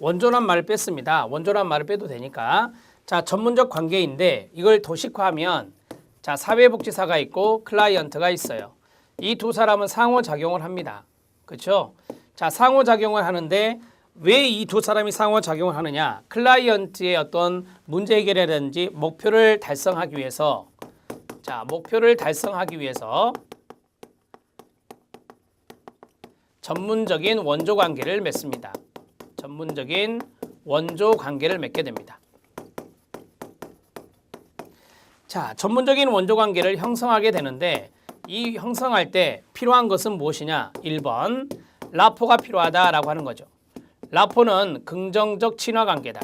원조란 말을 뺐습니다. 원조란 말을 빼도 되니까. 자, 전문적 관계인데 이걸 도식화하면 자, 사회복지사가 있고 클라이언트가 있어요. 이 두 사람은 상호작용을 합니다. 그렇죠? 자, 상호작용을 하는데 왜 이 두 사람이 상호작용을 하느냐? 클라이언트의 어떤 문제 해결이라든지 목표를 달성하기 위해서 자, 목표를 달성하기 위해서 전문적인 원조 관계를 맺습니다. 전문적인 원조 관계를 맺게 됩니다. 자, 전문적인 원조 관계를 형성하게 되는데 이 형성할 때 필요한 것은 무엇이냐? 1번, 라포가 필요하다라고 하는 거죠. 라포는 긍정적 친화 관계다.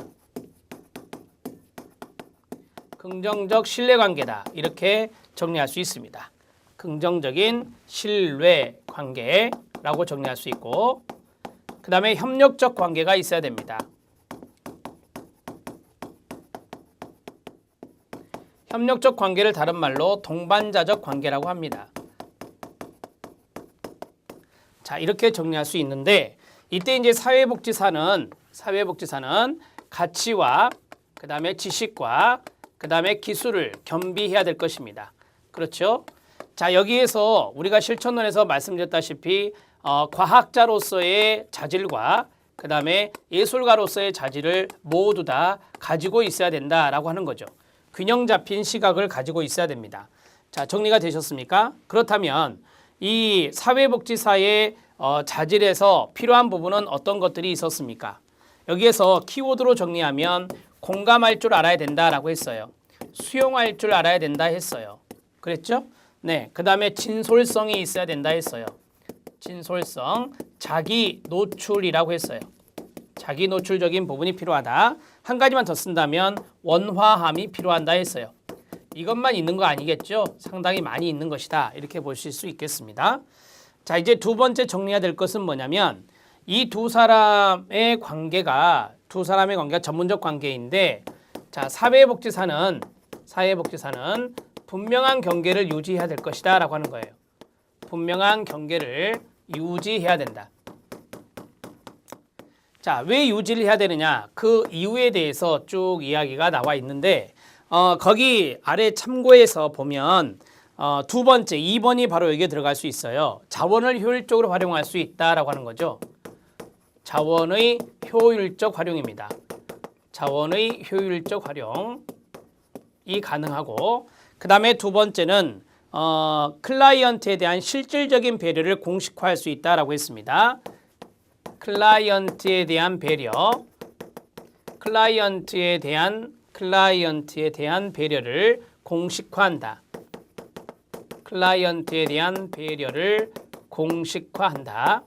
긍정적 신뢰 관계다. 이렇게 정리할 수 있습니다. 긍정적인 신뢰 관계라고 정리할 수 있고 그 다음에 협력적 관계가 있어야 됩니다. 협력적 관계를 다른 말로 동반자적 관계라고 합니다. 자, 이렇게 정리할 수 있는데 이때 이제 사회복지사는 가치와 그 다음에 지식과 그 다음에 기술을 겸비해야 될 것입니다. 그렇죠? 자, 여기에서 우리가 실천론에서 말씀드렸다시피 과학자로서의 자질과 그 다음에 예술가로서의 자질을 모두 다 가지고 있어야 된다라고 하는 거죠. 균형 잡힌 시각을 가지고 있어야 됩니다. 자, 정리가 되셨습니까? 그렇다면 이 사회복지사의 자질에서 필요한 부분은 어떤 것들이 있었습니까? 여기에서 키워드로 정리하면 공감할 줄 알아야 된다라고 했어요. 수용할 줄 알아야 된다 했어요. 그랬죠? 네, 그 다음에 진솔성이 있어야 된다 했어요. 진솔성, 자기 노출이라고 했어요. 자기 노출적인 부분이 필요하다. 한 가지만 더 쓴다면 원화함이 필요한다 했어요. 이것만 있는 거 아니겠죠? 상당히 많이 있는 것이다. 이렇게 보실 수 있겠습니다. 자, 이제 두 번째 정리해야 될 것은 뭐냐면 이 두 사람의 관계가 전문적 관계인데 자, 사회복지사는 분명한 경계를 유지해야 될 것이다 라고 하는 거예요. 분명한 경계를 유지해야 된다. 자, 왜 유지를 해야 되느냐? 그 이유에 대해서 쭉 이야기가 나와 있는데 거기 아래 참고해서 보면 두 번째 2번이 바로 여기에 들어갈 수 있어요. 자원을 효율적으로 활용할 수 있다라고 하는 거죠. 자원의 효율적 활용입니다. 자원의 효율적 활용이 가능하고 그 다음에 두 번째는 클라이언트에 대한 실질적인 배려를 공식화할 수 있다라고 했습니다. 클라이언트에 대한 배려, 클라이언트에 대한 배려를 공식화한다. 클라이언트에 대한 배려를 공식화한다.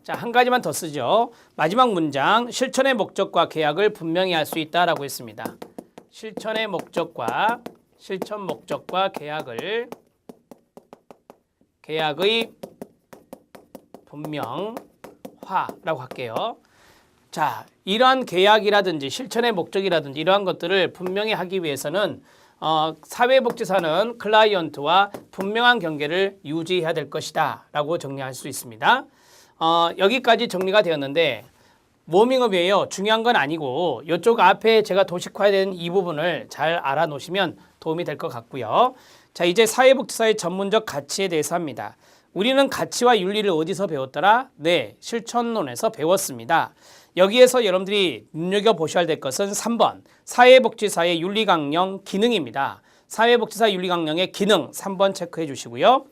자, 한 가지만 더 쓰죠. 마지막 문장, 실천의 목적과 계약을 분명히 할 수 있다라고 했습니다. 실천 목적과 계약의 분명화라고 할게요. 자, 이러한 계약이라든지 실천의 목적이라든지 이러한 것들을 분명히 하기 위해서는 사회복지사는 클라이언트와 분명한 관계를 유지해야 될 것이다 라고 정리할 수 있습니다. 여기까지 정리가 되었는데 워밍업이에요. 중요한 건 아니고 이쪽 앞에 제가 도식화된 이 부분을 잘 알아놓으시면 도움이 될 것 같고요. 자, 이제 사회복지사의 전문적 가치에 대해서 합니다. 우리는 가치와 윤리를 어디서 배웠더라? 네, 실천론에서 배웠습니다. 여기에서 여러분들이 눈여겨보셔야 될 것은 3번 사회복지사의 윤리강령 기능입니다. 사회복지사 윤리강령의 기능 3번 체크해 주시고요.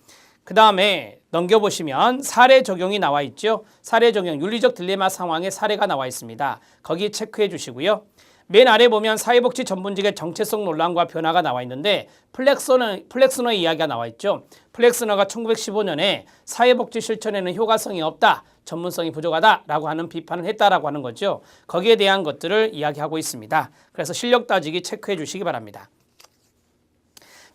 그 다음에 넘겨보시면 사례 적용이 나와 있죠. 사례 적용, 윤리적 딜레마 상황의 사례가 나와 있습니다. 거기 체크해 주시고요. 맨 아래 보면 사회복지 전문직의 정체성 논란과 변화가 나와 있는데 플렉스너의 이야기가 나와 있죠. 플렉스너가 1915년에 사회복지 실천에는 효과성이 없다, 전문성이 부족하다라고 하는 비판을 했다라고 하는 거죠. 거기에 대한 것들을 이야기하고 있습니다. 그래서 실력 따지기 체크해 주시기 바랍니다.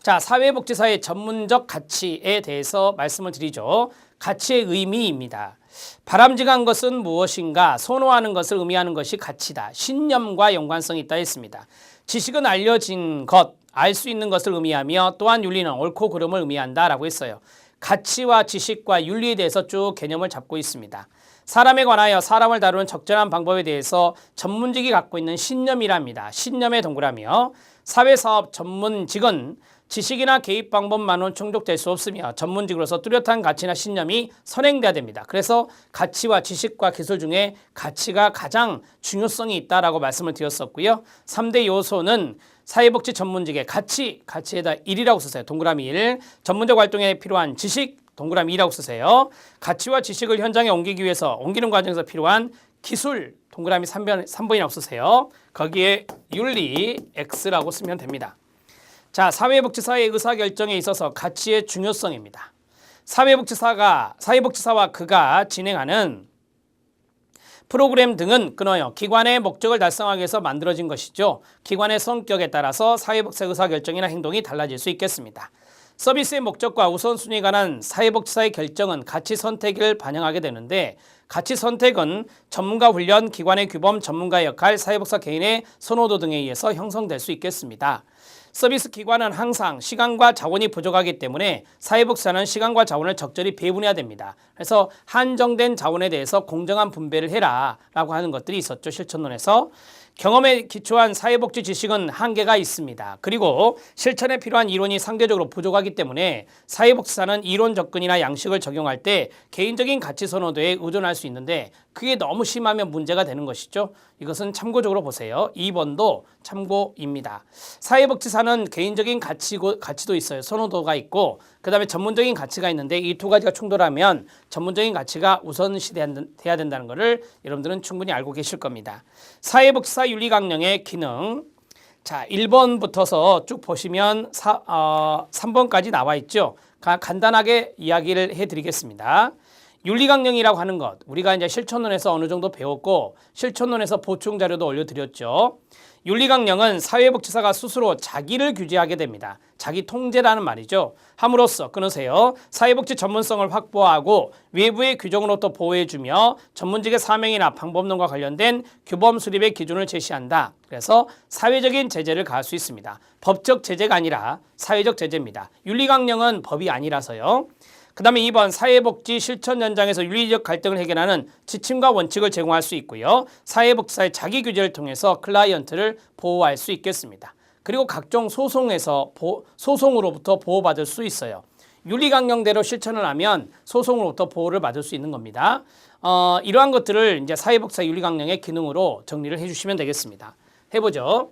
자, 사회복지사의 전문적 가치에 대해서 말씀을 드리죠. 가치의 의미입니다. 바람직한 것은 무엇인가? 선호하는 것을 의미하는 것이 가치다. 신념과 연관성이 있다 했습니다. 지식은 알려진 것, 알 수 있는 것을 의미하며 또한 윤리는 옳고 그름을 의미한다라고 했어요. 가치와 지식과 윤리에 대해서 쭉 개념을 잡고 있습니다. 사람에 관하여 사람을 다루는 적절한 방법에 대해서 전문직이 갖고 있는 신념이랍니다. 신념의 동그라미요. 사회사업 전문직은 지식이나 개입 방법만으로는 충족될 수 없으며 전문직으로서 뚜렷한 가치나 신념이 선행돼야 됩니다. 그래서 가치와 지식과 기술 중에 가치가 가장 중요성이 있다라고 말씀을 드렸었고요. 3대 요소는 사회복지 전문직의 가치에다 1이라고 쓰세요. 동그라미 1. 전문적 활동에 필요한 지식, 동그라미 2라고 쓰세요. 가치와 지식을 현장에 옮기기 위해서 옮기는 과정에서 필요한 기술, 동그라미 3번이라고 쓰세요. 거기에 윤리, X라고 쓰면 됩니다. 자, 사회복지사의 의사결정에 있어서 가치의 중요성입니다. 사회복지사와 그가 진행하는 프로그램 등은 끊어요. 기관의 목적을 달성하기 위해서 만들어진 것이죠. 기관의 성격에 따라서 사회복지사 의사결정이나 행동이 달라질 수 있겠습니다. 서비스의 목적과 우선순위에 관한 사회복지사의 결정은 가치 선택을 반영하게 되는데 가치 선택은 전문가 훈련, 기관의 규범, 전문가의 역할, 사회복지사 개인의 선호도 등에 의해서 형성될 수 있겠습니다. 서비스 기관은 항상 시간과 자원이 부족하기 때문에 사회복지사는 시간과 자원을 적절히 배분해야 됩니다. 그래서 한정된 자원에 대해서 공정한 분배를 해라 라고 하는 것들이 있었죠. 실천론에서. 경험에 기초한 사회복지 지식은 한계가 있습니다. 그리고 실천에 필요한 이론이 상대적으로 부족하기 때문에 사회복지사는 이론 접근이나 양식을 적용할 때 개인적인 가치 선호도에 의존할 수 있는데 그게 너무 심하면 문제가 되는 것이죠. 이것은 참고적으로 보세요. 2번도 참고입니다. 사회복지사는 개인적인 가치도 있어요. 선호도가 있고 그 다음에 전문적인 가치가 있는데 이 두 가지가 충돌하면 전문적인 가치가 우선시돼야 된다는 것을 여러분들은 충분히 알고 계실 겁니다. 사회복지사 윤리강령의 기능. 자, 1번부터서 쭉 보시면 3번까지 나와 있죠. 간단하게 이야기를 해드리겠습니다. 윤리강령이라고 하는 것, 우리가 이제 실천론에서 어느 정도 배웠고 실천론에서 보충 자료도 올려드렸죠. 윤리강령은 사회복지사가 스스로 자기를 규제하게 됩니다. 자기 통제라는 말이죠. 함으로써 끊으세요. 사회복지 전문성을 확보하고 외부의 규정으로부터 보호해주며 전문직의 사명이나 방법론과 관련된 규범 수립의 기준을 제시한다. 그래서 사회적인 제재를 가할 수 있습니다. 법적 제재가 아니라 사회적 제재입니다. 윤리강령은 법이 아니라서요. 그 다음에 2번 사회복지 실천 현장에서 윤리적 갈등을 해결하는 지침과 원칙을 제공할 수 있고요. 사회복지사의 자기 규제를 통해서 클라이언트를 보호할 수 있겠습니다. 그리고 각종 소송으로부터 보호받을 수 있어요. 윤리강령대로 실천을 하면 소송으로부터 보호를 받을 수 있는 겁니다. 이러한 것들을 이제 사회복지사 윤리강령의 기능으로 정리를 해주시면 되겠습니다. 해보죠.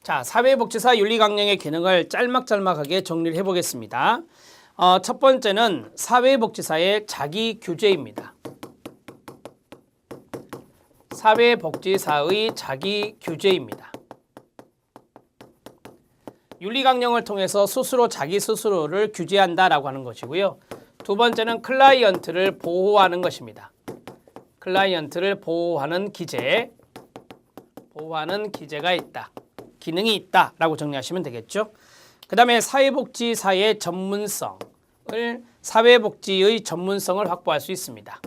자, 사회복지사 윤리강령의 기능을 짤막짤막하게 정리를 해보겠습니다. 첫 번째는 사회복지사의 자기 규제입니다. 사회복지사의 자기 규제입니다. 윤리강령을 통해서 자기 스스로를 규제한다라고 하는 것이고요. 두 번째는 클라이언트를 보호하는 것입니다. 클라이언트를 보호하는 기제가 있다. 기능이 있다라고 정리하시면 되겠죠. 그 다음에 사회복지사의 사회복지의 전문성을 확보할 수 있습니다.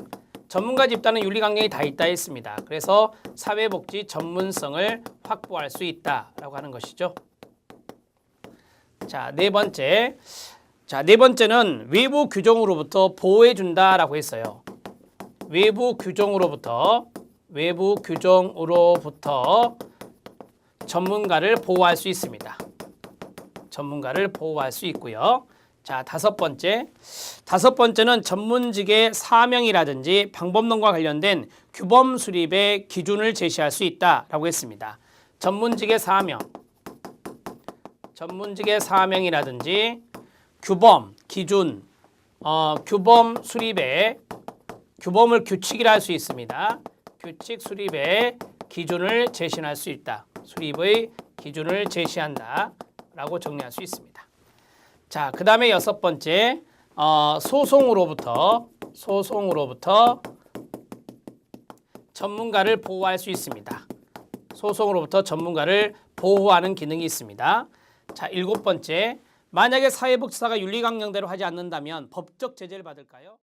전문가 집단은 윤리강령이 다 있다 했습니다. 그래서 사회복지 전문성을 확보할 수 있다라고 하는 것이죠. 자, 네 번째는 외부 규정으로부터 보호해 준다라고 했어요. 외부 규정으로부터 전문가를 보호할 수 있습니다. 전문가를 보호할 수 있고요. 자, 다섯 번째는 전문직의 사명이라든지 방법론과 관련된 규범 수립의 기준을 제시할 수 있다라고 했습니다. 전문직의 사명이라든지 규범, 기준, 규범 수립의 규범을 규칙이라 할 수 있습니다. 규칙 수립의 기준을 제시할 수 있다. 수립의 기준을 제시한다 라고 정리할 수 있습니다. 자, 그 다음에 여섯 번째, 소송으로부터 전문가를 보호할 수 있습니다. 소송으로부터 전문가를 보호하는 기능이 있습니다. 자, 일곱 번째, 만약에 사회복지사가 윤리강령대로 하지 않는다면 법적 제재를 받을까요?